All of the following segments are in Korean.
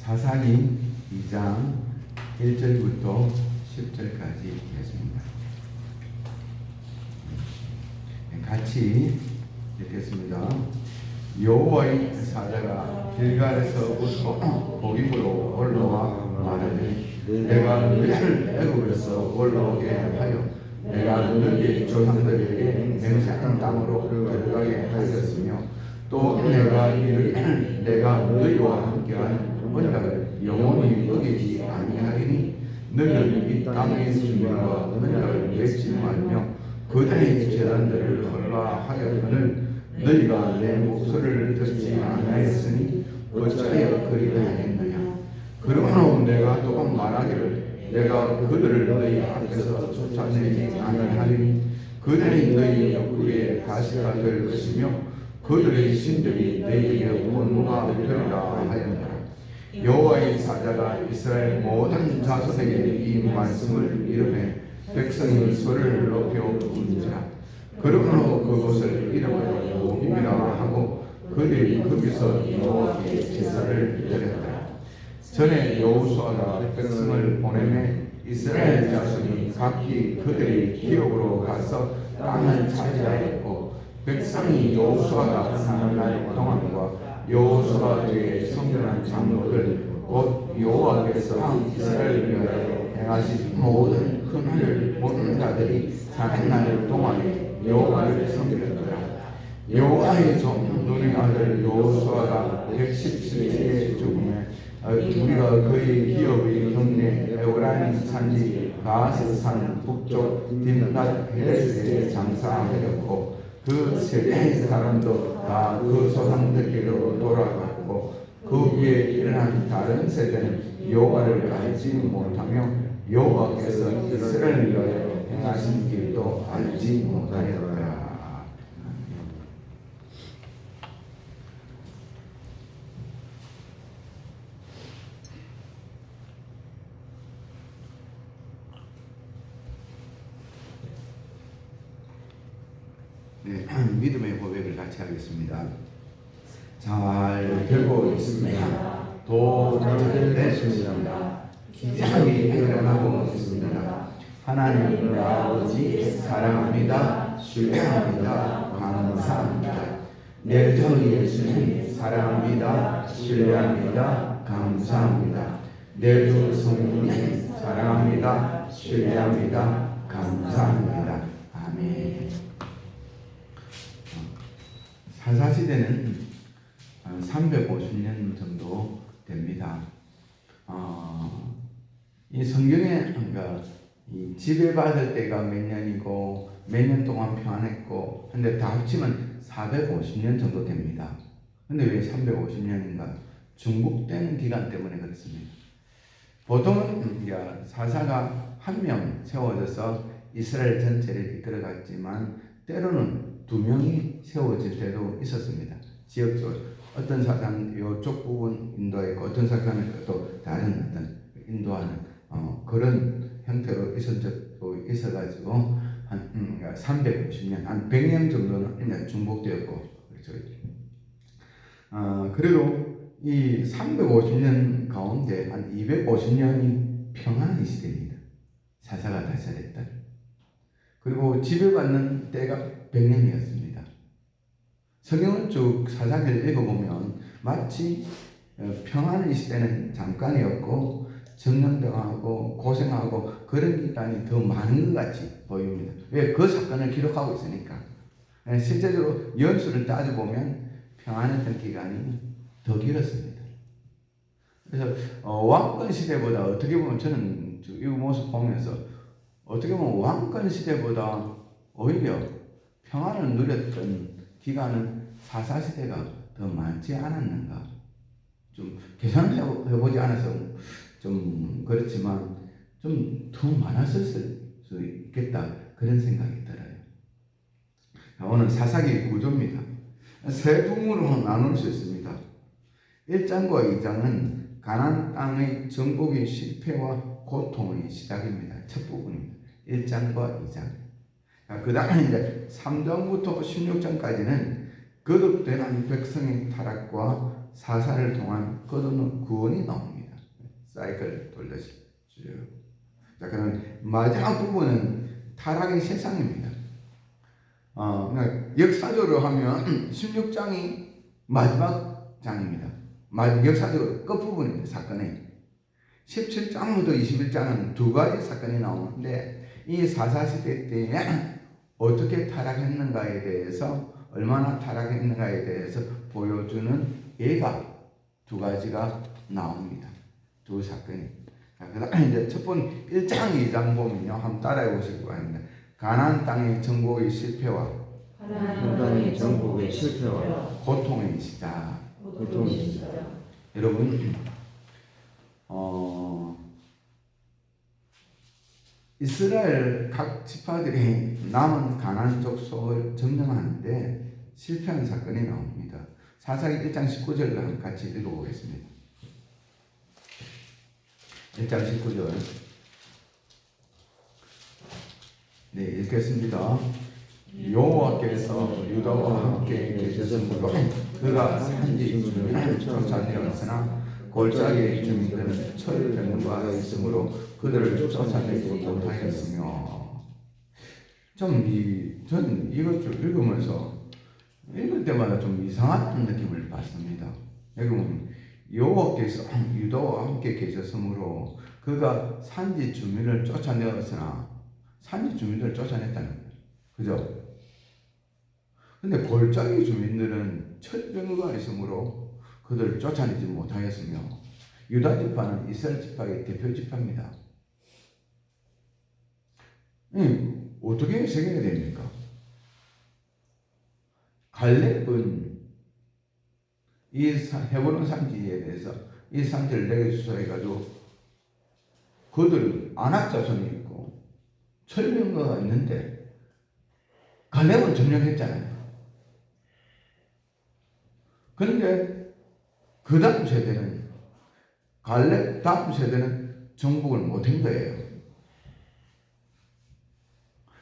사사기 2장 1절부터 10절까지 읽겠습니다. 같이 읽겠습니다. 여호와의 사자가 길갈에서부터 고립으로 올라와 말하되 내가 너희를 애굽에서 올라오게 하여 내가 너희 조상들에게 맹세한 땅으로 들어가게 하였으며 또 내가 이르기를 내가 너희와 함께한 언약을 영원히 어기지 아니하리니 너희는 이 땅의 주민과 언약을 맺지 말며 그들의 제단들을 헐라하여거늘 너희가 내 목소리를 듣지 아니하였으니 어찌하여 그리하였느냐. 그러므로 내가 또 말하기를 내가 그들을 너희 앞에서 쫓아내지 아니하리니 그들이 너희 옆구리에 가시가 될 것이며 그들의 신들이 너희에게 원무가 되리라 하였노라. 여호와의 사자가 이스라엘 모든 자손에게 이 말씀을 이르매 백성이 소리를 높여 부르니라. 그러므로 그곳을 이름으로 모힘이라 하고 그들이 거기서 여호와께 제사를 드렸다. 전에 여호수아가 백성을 보내매 이스라엘 자손이 각기 그들의 기업으로 가서 땅을 차지하였고 백성이 여호수아가 사는 날 동안과 여호수아 뒤에 성전한 장로들 곧 여호와께서 이스라엘을 위하여 행하신 모든 큰 일을 모든 자들이 사는 날 동안에 여호와를 섬겼더라. 여호와의 종 눈의 아들 여호수아가 117세에 죽음에 우리가 그의 기업의 경내 에브라임 산지 가스 산 북쪽 딥낫 헤레스에 장사하였고 그 세대의 사람도 다 그 조상들께로 돌아갔고 그 위에 일어난 다른 세대는 여호와를 알지 못하며 여호와께서 이스라엘을 위하여 행하신 길도 알지 못하였더라. 네, 믿음의 고백을 같이 하겠습니다. 잘 되고 있습니다. 잘 됐습니다. 기적이 일어나고 있습니다. 하나님 아버지 사랑합니다. 신뢰합니다. 감사합니다. 내 주 예수님 사랑합니다. 신뢰합니다. 감사합니다. 내 주 성령님 사랑합니다. 신뢰합니다. 감사합니다. 아멘. 사사시대는 350년 정도 됩니다. 이 성경에 그러니까 이 지배받을 때가 몇 년이고 몇 년 동안 평안했고 근데 다 합치면 450년 정도 됩니다. 근데 왜 350년인가? 중국되는 기간 때문에 그렇습니다. 보통은 사사가 한 명 세워져서 이스라엘 전체를 이끌어갔지만 때로는 2명이 세워질 때도 있었습니다. 지역적으로 어떤 사람 이쪽 부분 인도했고 어떤 사람은 또 다른 어떤 인도하는 그런 형태로 있은 적도 있어가지고 한 350년, 한 100년 정도는 중복되었고 그렇죠. 그래도 이 350년 가운데 한 250년이 평안의 시대입니다. 사사가 다스렸다. 그리고 지배받는 때가 100년이었습니다. 성경을 쭉 사사기를 읽어보면 마치 평안의 시대는 잠깐이었고 정령당하고 고생하고 그런 기간이 더 많은 것 같이 보입니다. 왜? 그 사건을 기록하고 있으니까. 실제로 연수를 따져보면 평안했던 기간이 더 길었습니다. 그래서 왕권 시대보다 어떻게 보면 저는 이 모습 보면서 어떻게 보면 왕권 시대보다 오히려 평안을 누렸던 기간은 사사시대가 더 많지 않았는가. 좀 계산을 해보지 않아서 좀 그렇지만 좀 더 많았을 수 있겠다 그런 생각이 들어요. 오늘 사사기 구조입니다. 세 부분으로 나눌 수 있습니다. 1장과 2장은 가나안 땅의 정복의 실패와 고통의 시작입니다. 첫 부분입니다. 1장과 2장. 그 다음에 이제 3장부터 16장까지는 거듭된 백성의 타락과 사사를 통한 거듭는 구원이 나옵니다. 사이클을 돌려서. 자, 그럼 마지막 부분은 타락의 세상입니다. 그러니까 역사적으로 하면 16장이 마지막 장입니다. 역사적으로 끝부분입니다. 사건의 17장부터 21장은 두 가지 사건이 나오는데 이 사사시대 때에 어떻게 타락했는가에 대해서, 얼마나 타락했는가에 대해서 보여주는 예가 두 가지가 나옵니다. 두 사건이. 그 다음에 이제 첫 번째 1장, 2장 보면요. 한번 따라해 보시기 바랍니다. 가나안 땅의 정복의 실패와 땅의 정복의 실패와 고통의 시작. 여러분, 이스라엘 각 지파들이 남은 가나안 족속을 점령하는데 실패한 사건이 나옵니다. 사사기 1장 19절을 같이 읽어보겠습니다. 1장 19절. 네, 읽겠습니다. 여호와께서 유다와 함께 계셨으므로 그가 산지 주민을 쫓아내었으나 골짜기의 주민들은 철병과 있으므로 그들을 쫓아내지 못하였으며. 저는 이것 좀 읽으면서 읽을 때마다 좀 이상한 느낌을 받습니다. 여기 보면 여호와께서 유다와 함께 계셨으므로 그가 산지 주민을 쫓아내었으나, 산지 주민들을 쫓아냈다는 거예요. 그죠? 근데 골짜기 주민들은 철병거가 있으므로 그들을 쫓아내지 못하였으며, 유다 지파는 이스라엘 지파의 대표 지파입니다. 어떻게 해석해야 됩니까? 갈렙은 이 헤브론 산지에 대해서 이 산지를 내게 주소해가지고 그들은 아낙 자손이 있고 철병거가 있는데 갈렙은 점령했잖아요. 그런데 그 다음 세대는, 갈렙 다음 세대는 정복을 못한 거예요.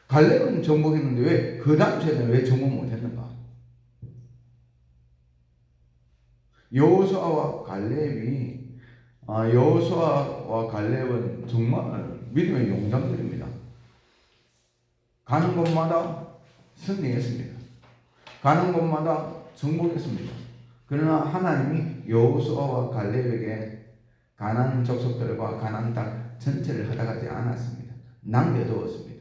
갈렙은 정복했는데 왜 그 다음 세대는 왜 정복 못했는가? 여호수아와 갈렙은 정말 믿음의 용장들입니다. 가는 곳마다 승리했습니다. 가는 곳마다 정복했습니다. 그러나 하나님이 여호수아와 갈렙에게 가나안 족속들과 가나안 땅 전체를 허락하지 않았습니다. 남겨두었습니다.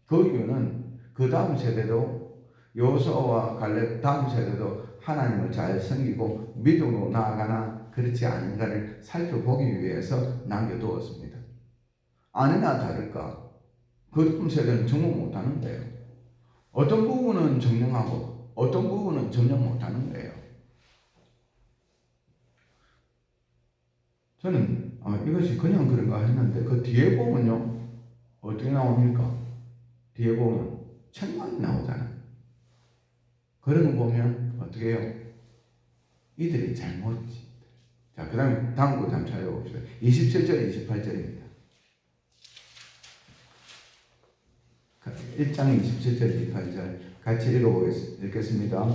그 이유는 그 다음 세대도, 여호수아와 갈렙 다음 세대도 하나님을 잘 섬기고 믿음으로 나아가나 그렇지 않은가를 살펴보기 위해서 남겨두었습니다. 아니나 다를까 그 다음 세대는 정복 못하는 거예요. 어떤 부분은 정령하고 어떤 부분은 정령 못하는 거예요. 저는 이것이 그냥 그런가 했는데 그 뒤에 보면요, 어떻게 나옵니까? 뒤에 보면 책망이 나오잖아요. 그런 거 보면 어떻게 해요? 이들이 잘못이지. 자, 그 다음에 다음 거 한번 찾아봅시다. 27절, 28절입니다. 1장 27절, 28절 같이 읽겠습니다.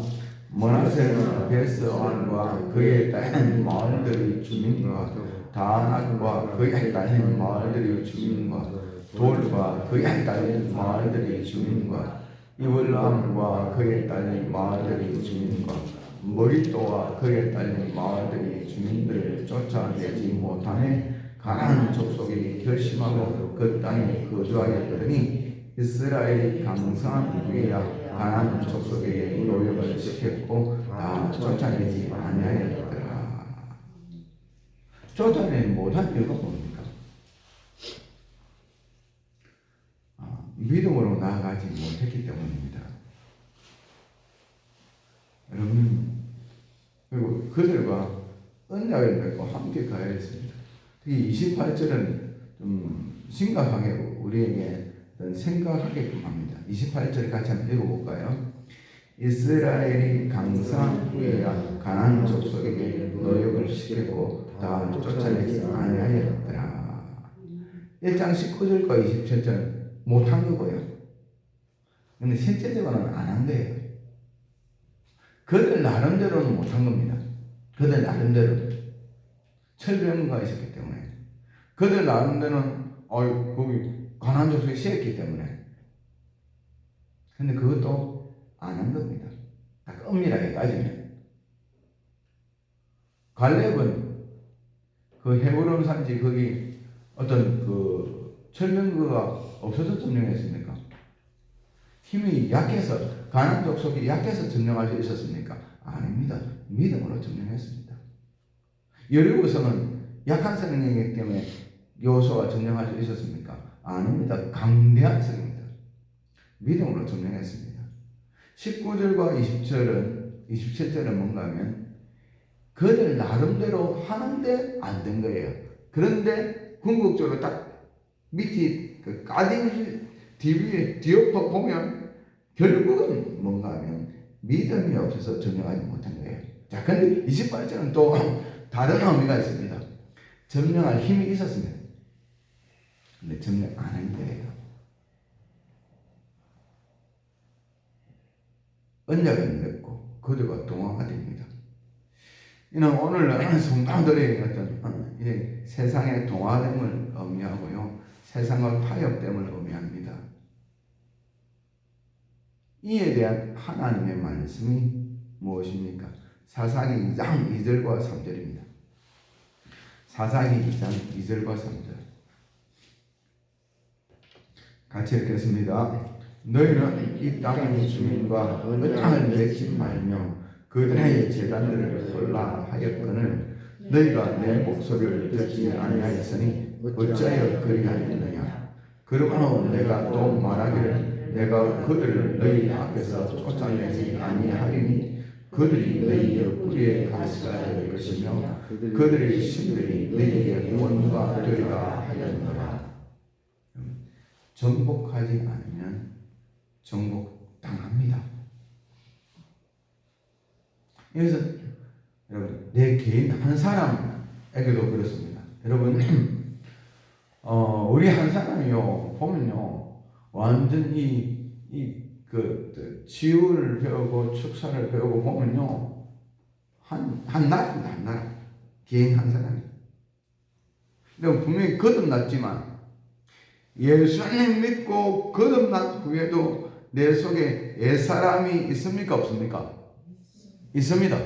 므낫세는 베스안과 그의 딸린 마을들의 주민과 다낙과 그의 딸린 마을들의 주민과 돌과 그의 딸린 마을들의 주민과 이블람과 그의 딸린 마을들의 주민과 머리또와 그의 딸린 마을들의 주민들을 쫓아내지 못하며 가나안 족속이 결심하고 그 땅에 거주하였더니 이스라엘이 강성한 후에야 가나안 족속에게 노역을 시켰고 다 쫓아내지 아니하였더라. 쫓아내지 못한 이유가 뭡니까? 믿음으로 나아가지 못했기 때문입니다. 여러분, 그리고 그들과 언약을 맺고 함께 가야 했습니다. 특히 28절은 좀 심각하게 우리에게 생각하게끔 합니다. 28절 같이 한번 읽어볼까요? 이스라엘이 강성한 후에야 가나안 족속에게 노역을 시키고 다 쫓아내지 아니하였더라. 1장 19절과 27절 못한 거고요. 근데 실제적으로는 안 한 거예요. 그들 나름대로는 못한 겁니다. 그들 나름대로 철병가 있었기 때문에 그들 나름대로는 거기 가나안 족속이 싫었기 때문에 근데 그것도 안 한 겁니다. 딱 엄밀하게 따지면 갈렙은 그 헤브론 산지 거기 어떤 그 철병거가 없어서 점령했습니까? 힘이 약해서 가나안 족속이 약해서 점령할 수 있었습니까? 아닙니다. 믿음으로 점령했습니다. 여리고성은 약한 성이기 때문에 여호수아가 점령할 수 있었습니까? 아닙니다. 강대한 성입니다. 믿음으로 점령했습니다. 19절과 27절은 뭔가 하면 그들 나름대로 하는데 안 된 거예요. 그런데 궁극적으로 딱 밑에 그 까딩 뒤엎어 보면 결국은 뭔가 하면 믿음이 없어서 점령하지 못한 거예요. 자, 근데 28절은 또 다른 의미가 있습니다. 점령할 힘이 있었습니다. 근데 점령 안 한 거예요. 언약을 맺고 그들과 동화가 됩니다. 이는 오늘날 성도들의 어떤 세상의 동화됨을 의미하고요. 세상과 타협됨을 의미합니다. 이에 대한 하나님의 말씀이 무엇입니까? 사사기 2장 2절과 3절입니다. 사사기 2장 2절과 3절 같이 읽겠습니다. 너희는 이 땅의 주민과 언약을 맺지 말며 그들의 제단들을 홀라 하였거늘 너희가 내 목소리를 듣지 아니하였으니 어찌하여 그리하였느냐. 그러므로 내가 또 말하기를 내가 그들을 너희 앞에서 쫓아내지 아니하리니 그들이 너희의 뿌리에 가시가 될 것이며 그들의 신들이 너희에게 원수가 되리라 하였노라. 정복하지 않으면 정복당합니다. 그래서 여러분 내 개인 한 사람에게도 그렇습니다. 여러분 우리 한 사람이요 보면요 완전히 그 치유를 배우고 축사를 배우고 보면요 한 나라입니다. 한 나라 개인 한 사람이. 근데 분명히 거듭났지만 예수님 믿고 거듭난 후에도 내 속에 옛사람이 있습니까? 없습니까? 있습니다.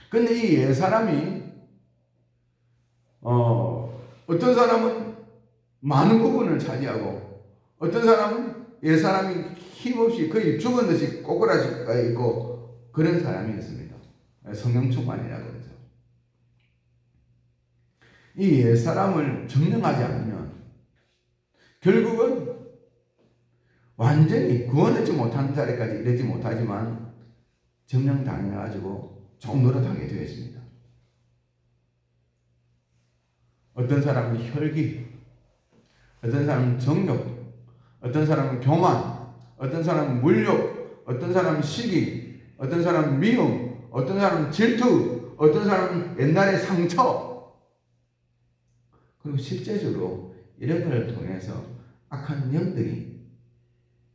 근데 이 옛사람이 어떤 사람은 많은 부분을 차지하고 어떤 사람은 옛사람이 힘없이 거의 죽은 듯이 꼬꾸라지가 있고 그런 사람이 있습니다. 성령 충만이라고 그러죠. 이 옛사람을 점령하지 않으면 결국은 완전히 구원하지 못한 자리까지 이르지 못하지만 점령당해가지고 종노릇하게 되었습니다. 어떤 사람은 혈기, 어떤 사람은 정욕, 어떤 사람은 교만, 어떤 사람은 물욕, 어떤 사람은 시기, 어떤 사람은 미움, 어떤 사람은 질투, 어떤 사람은 옛날의 상처. 그리고 실제적으로 이런 것을 통해서 악한 영들이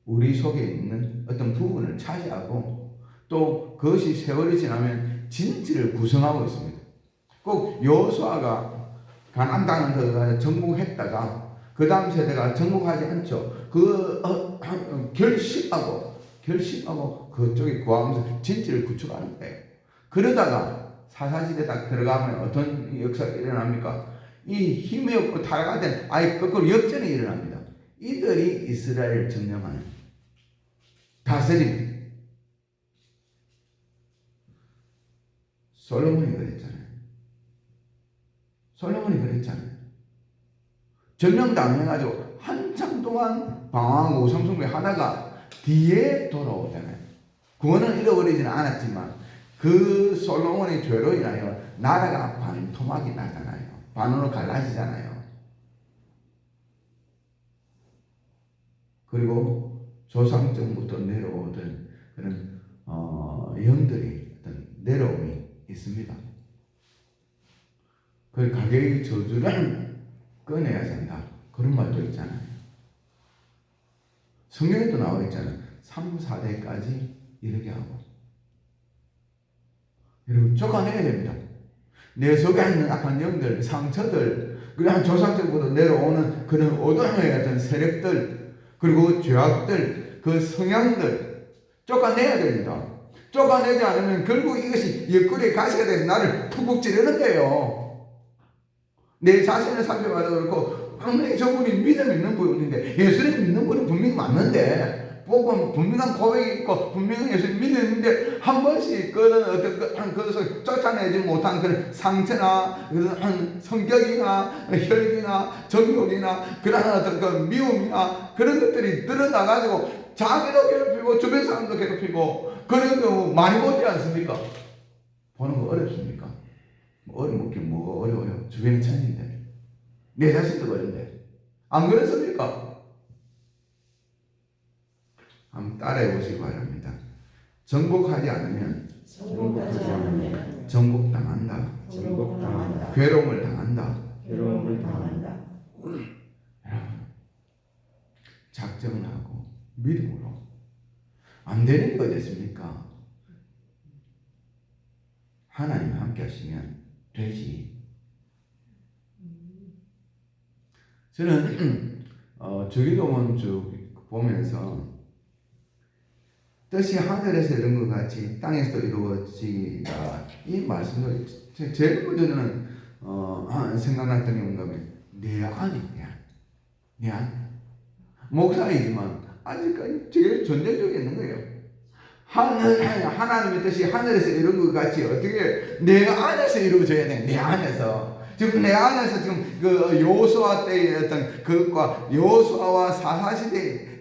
우리 속에 있는 어떤 부분을 차지하고 또 그것이 세월이 지나면 진지를 구성하고 있습니다. 꼭 여호수아가 가나안 땅을 들어가서 정복했다가 그 다음 세대가 정복하지 않죠. 결심하고 그쪽에 구하면서 진지를 구축하는 거예요. 그러다가 사사시대 딱 들어가면 어떤 역사가 일어납니까? 이 힘이 없고 타락된 아예 거꾸로 역전이 일어납니다. 이들이 이스라엘을 점령하는 다스림. 솔로몬이 그랬잖아요. 점령당해가지고 한참 동안 방황하고 우상숭배 하다가 뒤에 돌아오잖아요. 구원을 잃어버리지는 않았지만 그 솔로몬의 죄로 인하여 나라가 반토막이 나잖아요. 반으로 갈라지잖아요. 그리고 조상적부터 내려오던 그런 영들이 어떤 내려옴이 있습니다. 그 가게의 저주를 꺼내야 된다. 그런 말도 있잖아요. 성경에도 나와 있잖아요. 3, 4대까지 이르게 하고 여러분 쫓아내야 됩니다. 내 속에 있는 악한 영들, 상처들, 그리고 조상적으로 내려오는 그런 어둠의 같은 세력들, 그리고 죄악들, 그 성향들 쫓아내야 됩니다. 쫓아내지 않으면 결국 이것이 옆구리에 가시가 돼서 나를 푹푹 찌르는 거예요. 내 자신을 살펴봐도 그렇고 분명히 저분이 믿음 있는 분인데 예수님 믿는 분은 분명히 맞는데 복음 분명한 고백이 있고 분명히 예수님 믿는데 한 번씩 그런 어떤 그것을 쫓아내지 못한 그런 상처나 그런 성격이나 혈기나 정욕이나 그런 어떤 그 미움이나 그런 것들이 드러나가지고 자기도 괴롭히고 주변 사람도 괴롭히고 그런 경우 많이 보지 않습니까? 보는 거 어렵습니까? 어렵긴 뭐가 어려워요. 주변이 천인데 내 자신도 그런데 안 그렇습니까? 한번 따라해 보시기 바랍니다. 정복하지 않으면 정복하지 않으면 정복당한다. 정복당한다. 괴로움을 당한다. 괴로움을 당한다. 여러분 작정을 하고 믿음으로 안 되는 거 됐습니까? 하나님 함께 하시면 되지. 저는 주기도문 쭉 보면서 뜻이 하늘에서 이룬 것 같이 땅에서 이루어지다 이 말씀을 제일 먼저 저는 생각났던 게 뭔가 하면 내 안이야. 내 안. 목사이지만 아직까지 제일 전쟁적에 있는 거예요. 하나님의 뜻이 하늘에서 이룬 것 같이 어떻게 내 안에서 이루어져야 돼. 내 안에서. 지금 내 안에서 지금 그 여호수아 때의 어떤 그것과 여호수아와 사사시대의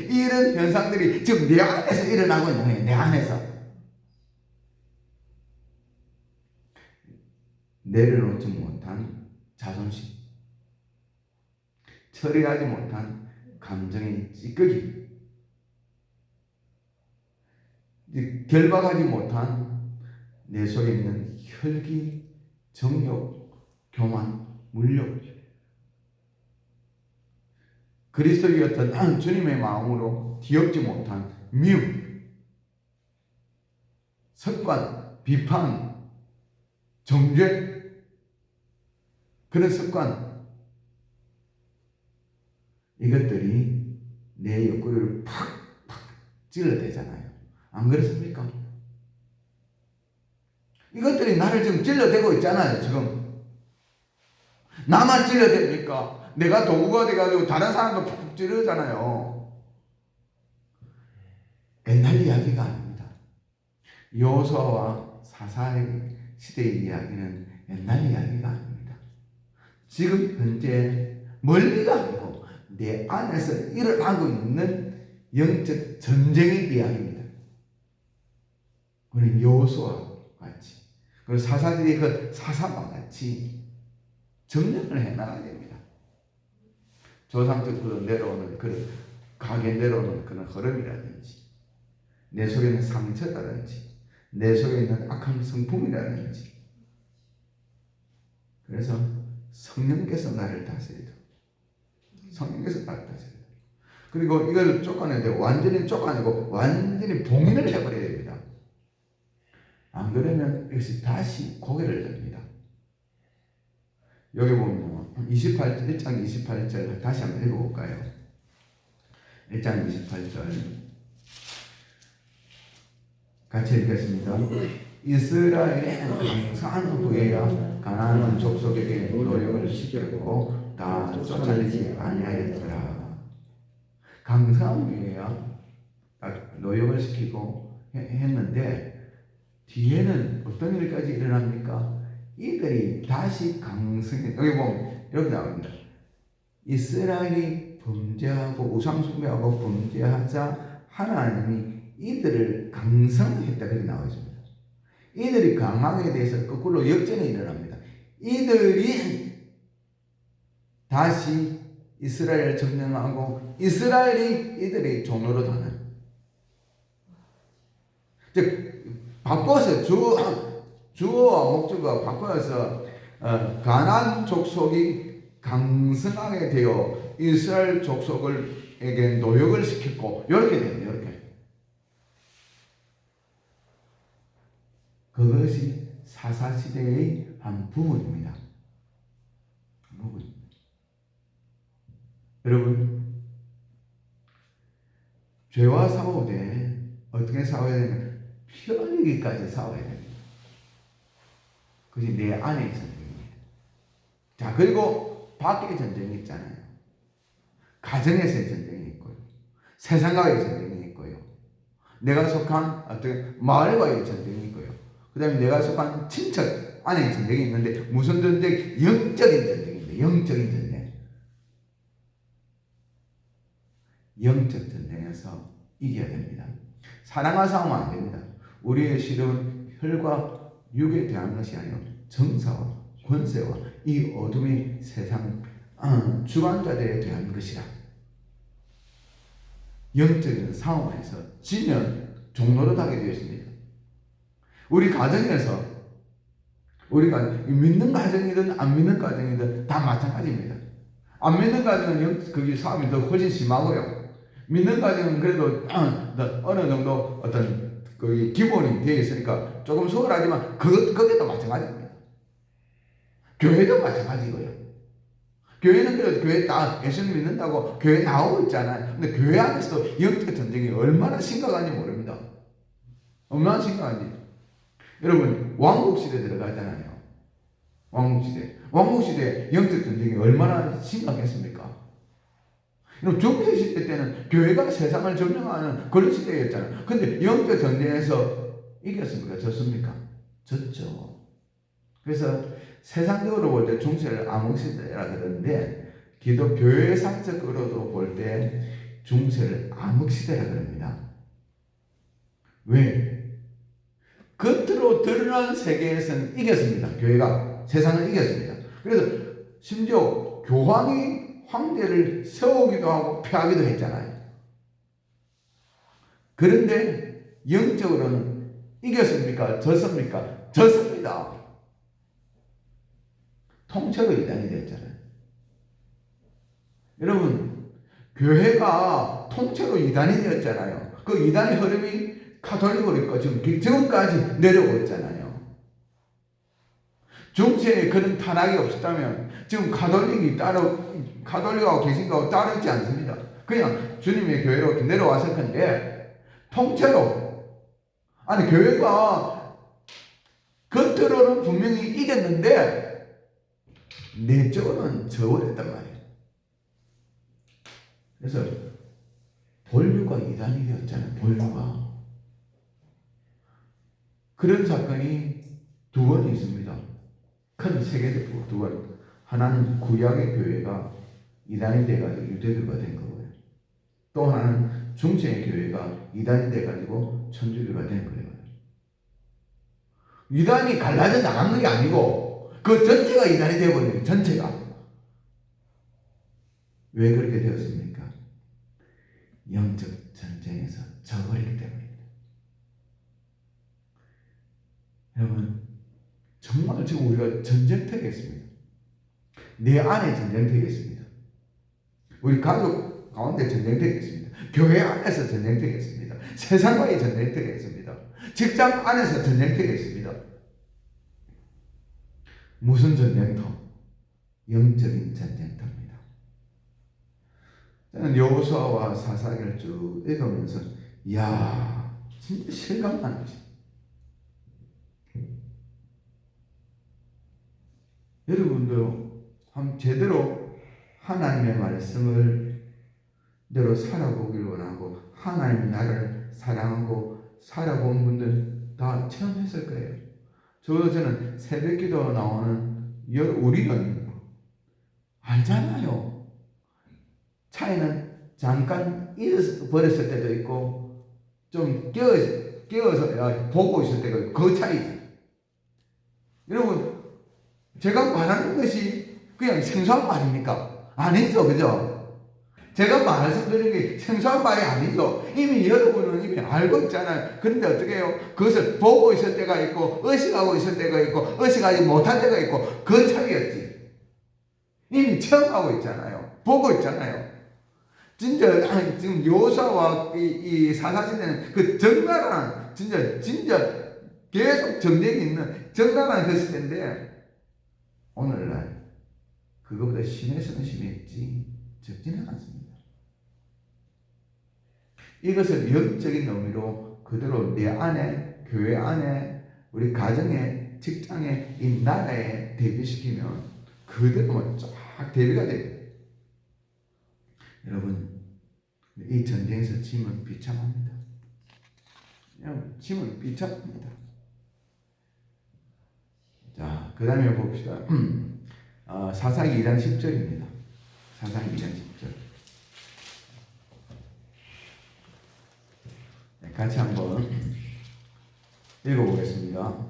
이런 현상들이 지금 내 안에서 일어나고 있는 거예요. 내 안에서. 내려놓지 못한 자존심. 처리하지 못한 감정의 찌꺼기. 결박하지 못한 내 속에 있는 혈기, 정욕, 교만, 물욕. 그리스도의 어떤 주님의 마음으로 뒤엎지 못한 미움, 습관, 비판, 정죄, 그런 습관, 이것들이 내 옆구리를 팍팍 찔러대잖아요. 안 그렇습니까? 이것들이 나를 지금 찔러대고 있잖아요. 지금 나만 찔러댑니까? 내가 도구가 돼가지고 다른 사람도 푹푹 찌르잖아요. 옛날 이야기가 아닙니다. 여호수아와 사사의 시대의 이야기는 옛날 이야기가 아닙니다. 지금 현재 멀리가 아니고 내 안에서 일어나고 있는 영적 전쟁의 이야기입니다. 우리는 여호수아 같이 그리고 사사들이 그 사사와 같이 정령을 해나가야 됩니다. 조상적으로 내려오는 그런 가게 내려오는 그런 흐름이라든지 내 속에 있는 상처라든지 내 속에 있는 악한 성품이라든지 그래서 성령께서 나를 다스리다. 성령께서 나를 다스리다. 그리고 이걸 쫓아내야 돼요. 완전히 쫓아내고 완전히 봉인을 해버려야 됩니다. 안 그러면 이것이 다시 고개를 듭니다. 여기 보면 1장 28절 다시 한번 읽어볼까요? 1장 28절 같이 읽겠습니다. 이스라엘의 강산 후에야 가나안 족속에게 노역을 시켰고 다 쫓아내지 아니하였더라. 강산 후에야 노역을 시키고 했는데 뒤에는 어떤 일까지 일어납니까? 이들이 다시 강성해. 여기 보면 이렇게 나옵니다. 이스라엘이 범죄하고 우상숭배하고 범죄하자 하나님이 이들을 강성했다. 그렇게 나와 있습니다. 이들이 강하게 대해서 거꾸로 역전이 일어납니다. 이들이 다시 이스라엘을 점령하고 이스라엘이 이들의 종로로 가는. 즉 바꿔서 주어와 목적과 바꿔서 가나안 족속이 강성하게 되어 이스라엘 족속에게 노역을 시켰고 이렇게 됩니다. 이렇게 그것이 사사시대의 한 부분입니다. 여러분, 죄와 싸울 때 어떻게 싸워야 되냐면 편리기까지 싸워야 됩니다. 그것이 내 안의 전쟁입니다. 자, 그리고 밖의 전쟁이 있잖아요. 가정에서의 전쟁이 있고요. 세상과의 전쟁이 있고요. 내가 속한 어떤 마을과의 전쟁이 있고요. 그 다음에 내가 속한 친척 안에 전쟁이 있는데 무슨 전쟁? 영적인 전쟁입니다. 영적인 전쟁. 영적 전쟁에서 이겨야 됩니다. 사랑과 싸우면 안 됩니다. 우리의 실은 혈과 육에 대한 것이 아니라 정사와 권세와 이 어둠의 세상 주관자들에 대한 것이라. 영적인 싸움에서 지면 종로를 하게 되었습니다. 우리 가정에서 우리가 믿는 가정이든 안 믿는 가정이든 다 마찬가지입니다. 안 믿는 가정은 거기 싸움이 더 훨씬 심하고요. 믿는 가정은 그래도 어느 정도 어떤 그 기본이 되어 있으니까 조금 소홀하지만 그것도 마찬가지입니다. 교회도 마찬가지고요. 교회는 그래도 교회 다 예수님 믿는다고 교회 나오고 있잖아요. 근데 교회 안에서도 영적 전쟁이 얼마나 심각한지 모릅니다. 얼마나 심각한지. 여러분, 왕국시대 들어가잖아요. 왕국시대 영적 전쟁이 얼마나 심각했습니까? 중세시대 때는 교회가 세상을 점령하는 그런 시대였잖아요. 근데 영적 전쟁에서 이겼습니까? 졌습니까? 졌죠. 그래서 세상적으로 볼 때 중세를 암흑시대라 그러는데 기독교회상적으로도 볼 때 중세를 암흑시대라 그럽니다. 왜? 겉으로 드러난 세계에서는 이겼습니다. 교회가 세상을 이겼습니다. 그래서 심지어 교황이 황제를 세우기도 하고 폐하기도 했잖아요. 그런데 영적으로는 이겼습니까? 졌습니까? 졌습니다. 통째로 이단이 됐잖아요. 여러분, 교회가 통째로 이단이 되었잖아요. 그 이단의 흐름이 가톨릭으로 지금까지 내려오고 있잖아요. 중세에 그런 탄압이 없었다면 지금 가톨릭하고 개신교하고 따로 있지 않습니다. 그냥 주님의 교회로 내려왔을 건데 통째로 아니 교회가 겉으로는 분명히 이겼는데 내적으로는 저버렸단 말이에요. 그래서 본류가 이단이 되었잖아요. 본류가. 그런 사건이 두 번 있습니다. 큰 세계적 두 번. 하나는 구약의 교회가 이단이 돼가지고 유대교가 된 거고요. 또 하나는 중세의 교회가 이단이 돼가지고 천주교가 된 거예요. 이단이 갈라져 나간 게 아니고 그 전체가 이단이 되어버린 거예요. 전체가. 왜 그렇게 되었습니까? 영적 전쟁에서 져버리기 때문입니다. 여러분, 정말 지금 우리가 전쟁터에 있습니다. 내 안에 전쟁터에 있습니다. 우리 가족 가운데 전쟁터에 있습니다. 교회 안에서 전쟁터에 있습니다. 세상과의 전쟁터에 있습니다. 직장 안에서 전쟁터에 있습니다. 무슨 전쟁터? 영적인 전쟁터입니다. 저는 여호수아와 사사기를 쭉 읽으면서 이야, 진짜 실감나는 것입니다. 여러분도 제대로 하나님의 말씀을 대로 살아보길 원하고 하나님 나를 사랑하고 살아본 분들 다 체험했을 거예요. 저는 새벽기도 나오는 우리는 알잖아요. 차에는 잠깐 잊어버렸을 때도 있고 좀 깨어서 보고 있을 때가 있고 그 차이지. 여러분, 제가 말하는 것이 그냥 생소한 말입니까? 아니죠, 그죠? 제가 말씀드리는 게 생소한 말이 아니죠. 이미 여러분은 이미 알고 있잖아요. 그런데 어떻게 해요? 그것을 보고 있을 때가 있고 의식하고 있을 때가 있고 의식하지 못할 때가 있고 그 차이였지. 이미 체험하고 있잖아요. 보고 있잖아요. 진짜 지금 여호수아와 이 사사시대는 그 적나라한 진짜 계속 정쟁이 있는 정당한 그 시대인데 오늘날 그거보다 심해서는 심했지 적지는 않습니다. 이것을 영적인 의미로 그대로 내 안에, 교회 안에, 우리 가정에, 직장에, 이 나라에 대비시키면 그대로 쫙 대비가 됩니다. 여러분, 이 전쟁에서 짐은 비참합니다. 짐은 비참합니다. 자, 그 다음에 봅시다. 사사기 2장 10절입니다. 사사기 2장 10절. 같이 한번 읽어보겠습니다.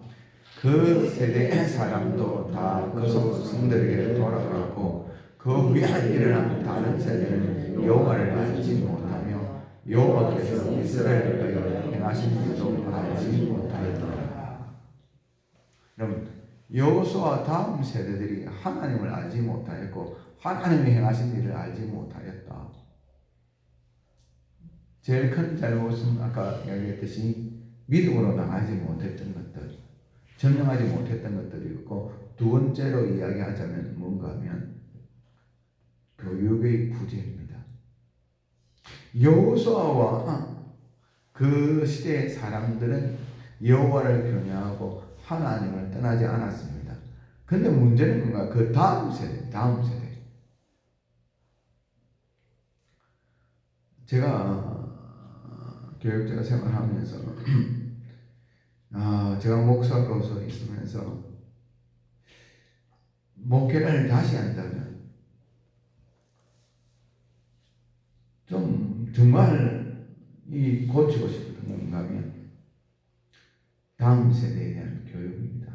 그 세대의 사람도 다 그 성들에게 돌아가고 그 후에 일어난 다른 세대는 여호와를 알지 못하며 여호와께서 이스라엘을 위하여 행하신 일도 알지 못하였더라. 여러분, 여호수아 다음 세대들이 하나님을 알지 못하였고 하나님이 행하신 일을 알지 못하였다. 제일 큰 잘못은 아까 이야기했듯이 믿음으로 나가지 못했던 것들, 점령하지 못했던 것들이었고, 두 번째로 이야기하자면 뭔가 하면 교육의 부재입니다. 여호수아와 그 시대의 사람들은 여호와를 경외하고 하나님을 떠나지 않았습니다. 근데 문제는 뭔가 그 다음 세대. 제가 교육자 생활하면서 제가 목사로서 있으면서 목회를 다시 한다면 좀 정말 이 고치고 싶은 건가 하면 다음 세대에 대한 교육입니다.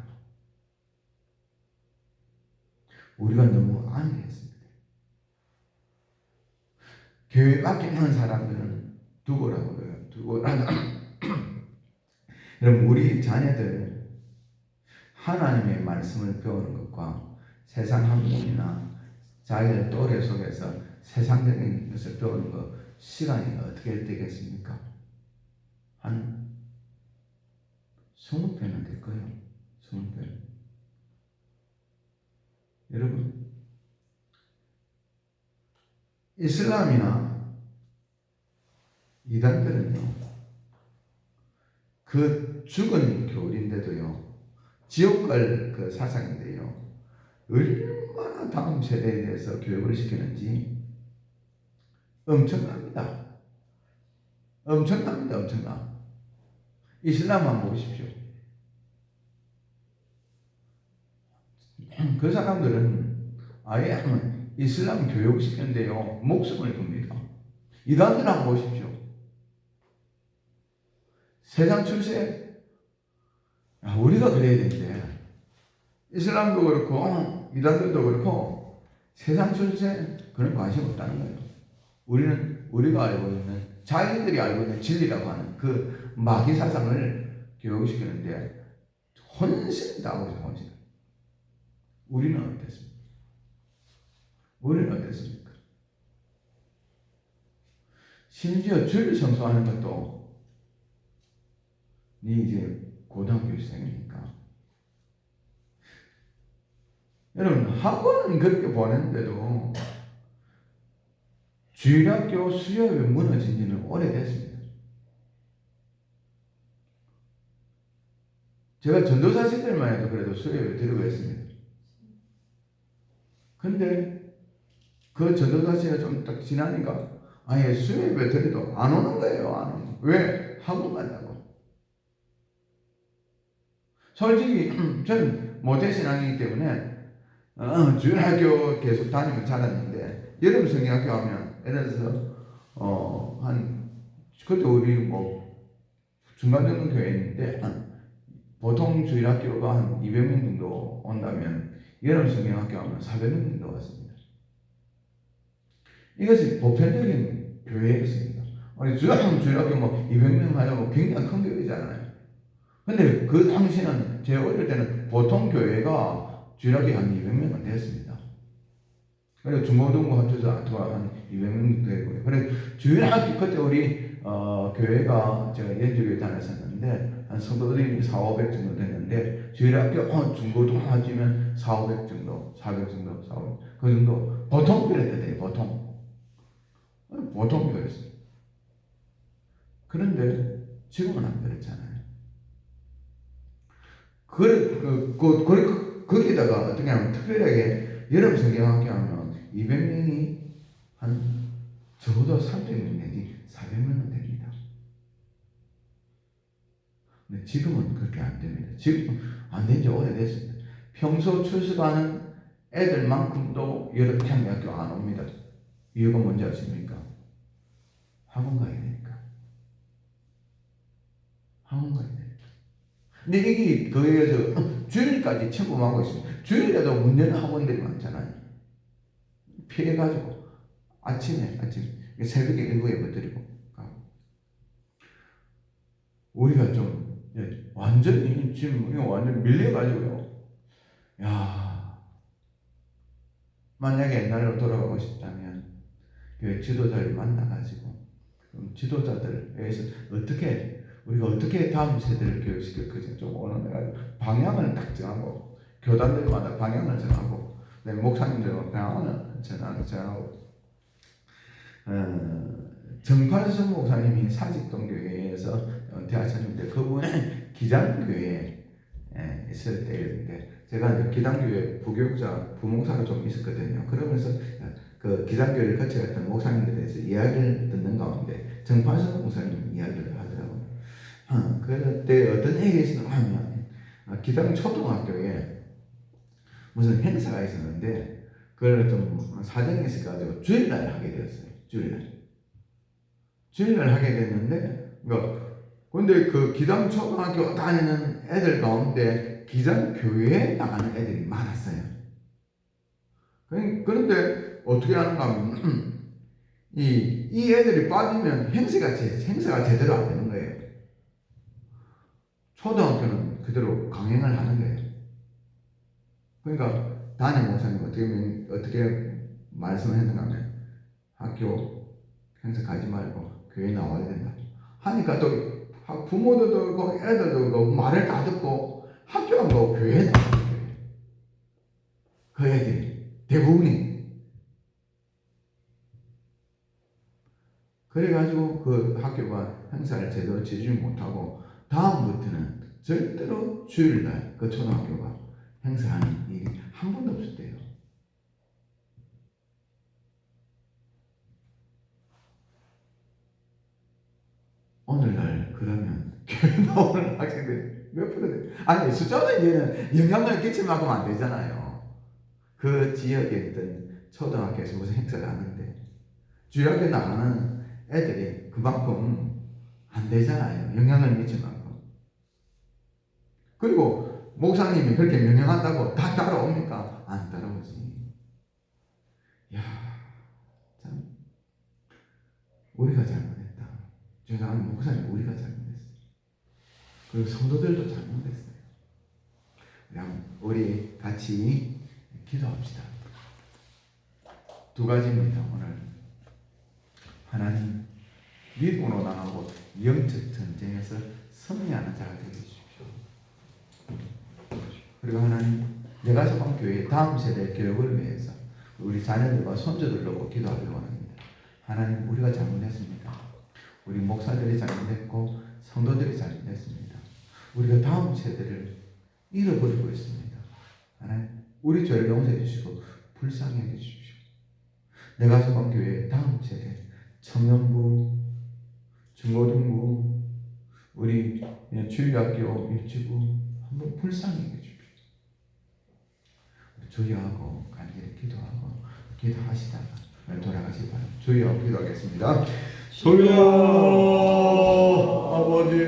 우리가 너무 안일했습니다. 교회 밖에 있는 사람들은 두고라고 그래요. 여러분, 우리 자녀들 하나님의 말씀을 배우는 것과 세상 학문이나 자기들 또래 속에서 세상적인 것을 배우는 것 시간이 어떻게 되겠습니까? 한 20배는 될 거예요. 20배. 여러분, 이슬람이나 이단들은요, 그 죽은 교리인데도요, 지옥 갈 그 사상인데요, 얼마나 다음 세대에 대해서 교육을 시키는지 엄청납니다. 엄청나. 이슬람만 보십시오. 그 사람들은 아예 이슬람 교육시키는데요, 목숨을 겁니다. 이단들 한번 보십시오. 세상 출세, 우리가 그래야 되는데, 이슬람도 그렇고, 이단들도 그렇고, 세상 출세, 그런 관심 없다는 거예요. 우리가 알고 있는, 자기들이 알고 있는 진리라고 하는 그 마귀 사상을 교육시키는데, 혼신 다 하고 있어요, 혼신. 우리는 어땠습니까? 심지어 주일 성수하는 것도 네 이제 고등학교생이니까. 여러분, 학원은 그렇게 보냈는데도 주일학교 수요일에 무너진 지는 오래됐습니다. 제가 전도사 시절만 해도 그래도 수요일에 드리고 했습니다. 근데 그 전도사 시절 좀 딱 지나니까 아예 수요일에 드려도 안 오는 거예요. 안 오는 거. 왜? 학원 간다고. 솔직히 저는 모태신앙이기 때문에 주일학교 계속 다니면 자랐는데 여름 성경학교 하면 예를 들어서 그때 우리 뭐 중간 정도 교회인데 보통 주일학교가 한 200명 정도 온다면 여름 성경학교 하면 400명 정도 왔습니다. 이것이 보편적인 교회였습니다. 주일학교 뭐 200명 하려고 굉장히 큰 교회잖아요. 근데 그 당시는 제가 어릴 때는 보통 교회가 주일학교 한 200명은 됐습니다. 그래서 중고등부 합쳐서 한 200명 되고요. 그래서 주일학교 그때 우리 교회가 제가 연주교회 다녔었는데 한 성도들이 400, 500 정도 됐는데 주일학교 중고등 합치면 400, 500 정도, 400 정도, 400 그 정도 보통 그랬대 보통 그랬어요. 그런데 지금은 안 그렇잖아요. 거기다가 어떻게 하면 특별하게 여름 성경학교 하면 200명이 한 적어도 300명 내지 400명은 됩니다. 근데 지금은 그렇게 안 됩니다. 지금 안 된 지 오래됐습니다. 평소 출석하는 애들만큼도 여름 성경학교 안 옵니다. 이유가 뭔지 아십니까? 학원 가야 되니까. 학원 가야 되니까. 근데 이게 거기에서 주일까지 체험하고 있습니다. 주일에도 문 여는 학원들이 많잖아요. 피해가지고 아침에 새벽에 1부에 예배드리고 가고. 우리가 좀 완전히 지금 완전 밀려가지고요. 야, 만약에 옛날로 돌아가고 싶다면 그 지도자를 만나가지고 지도자들에서 우리가 어떻게 다음 세대를 교육시킬 것인지 좀 원해가지고 방향을 딱 정하고 교단들마다 방향을 정하고 목사님들은 방향을 정하고 정팔선 목사님이 사직동 교회에서 은퇴하셨는데 그분은 기장교회에 있을 때였는데 제가 이제 기장교회 부교육자 부목사로 좀 있었거든요. 그러면서 그 기장교회를 거쳐갔던 목사님들에 대해서 이야기를 듣는 가운데 정팔선 목사님 이야기를 하더라고요. 그때 어떤 얘기가 있었냐면 기장 초등학교에 무슨 행사가 있었는데 그걸 좀 사정이 있어가지고 주일날 하게 되었어요. 주일날 하게 됐는데 근데 그 기장 초등학교 다니는 애들 가운데 기장 교회에 나가는 애들이 많았어요. 그런데 어떻게 하는가 하면 이 애들이 빠지면 행사가 제대로 안 되는 거예요. 초등학교는 그대로 강행을 하는 거예요. 그러니까 담임 목사님 어떻게 말씀을 했는가 하면 학교 행사 가지 말고 교회 나와야 된다 하니까 또 부모들도 그렇고 애들도 그렇고 말을 다 듣고 학교 안 가고 교회에 나가는 거예요. 그 애들이 대부분이. 그래가지고 그 학교가 행사를 제대로 지지 못하고 다음부터는 절대로 주일날 그 초등학교가 행사하는 일이 한 번도 없었대요. 오늘날 그러면 교회 나오는 학생들이 몇 프로 돼? 아니 숫자는 이제는 영향을 끼칠 만큼 안 되잖아요. 그 지역에 있던 초등학교에서 무슨 행사를 하는데 주일학교 나가는 애들이 그만큼 안 되잖아요. 영향을 미칠 만큼. 그리고 목사님이 그렇게 명령한다고 다 따라옵니까? 안 따라오지. 야, 참 우리가 잘못했다. 제가 아는 목사님 우리가 잘못했어요. 그리고 성도들도 잘못했어요. 그럼 우리 같이 기도합시다. 두 가지입니다. 오늘 하나님 믿음으로 나가고 영적 전쟁에서 승리하는 자가 되게 해주십시오. 그리고 하나님 내가 속한 교회 다음 세대 교육을 위해서 우리 자녀들과 손주들로 기도하려고 합니다. 하나님 우리가 잘못했습니다. 우리 목사들이 잘못했고 성도들이 잘못했습니다. 우리가 다음 세대를 잃어버리고 있습니다. 하나님 우리 죄를 용서해 주시고 불쌍히 해 주십시오. 내가 속한 교회 다음 세대 청년부, 중고등부, 우리 주일학교 일지부 한번 불쌍히 해 주십시오. 주의하고 간절히 기도하시다가 돌아가시 바랍니다. 주의하고 기도하겠습니다. 주여 아버지